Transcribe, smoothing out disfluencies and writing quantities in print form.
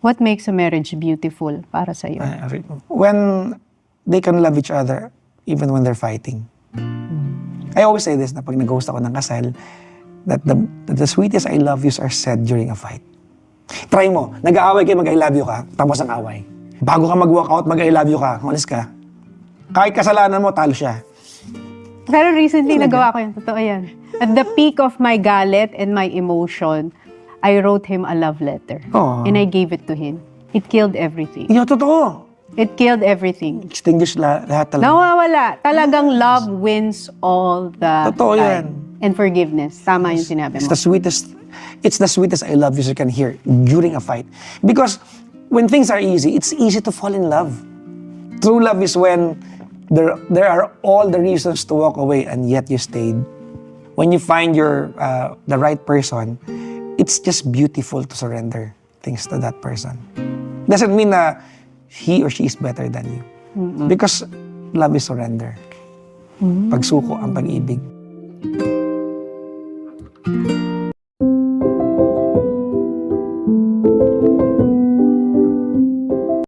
What makes a marriage beautiful para sa'yo? When they can love each other even when they're fighting. I always say this na pag nag-host ako ng kasal, that the sweetest I love yous are said during a fight. Try mo, nag-aaway kayo, mag-I love you ka, tapos ang away. Bago ka mag-walkout, mag-I love you ka, umalis ka. Kahit kasalanan mo, talo siya. Pero recently, nagawa ko yun. Totoo yan. At the peak of my galit and my emotion, I wrote him a love letter. Oh. And I gave it to him. It killed everything. Iyo, totoo. It killed everything. Extinguish lahat talaga. Nawawala. Talagang love wins all the Totoo yan. time. And forgiveness. Tama yung sinabi It's mo. the sweetest I love yous you can hear during a fight. Because when things are easy, it's easy to fall in love. True love is when there are all the reasons to walk away and yet you stayed. When you find the right person, it's just beautiful to surrender things to that person. Doesn't mean na he or she is better than you. Because love is surrender. Pagsuko ang pag-ibig.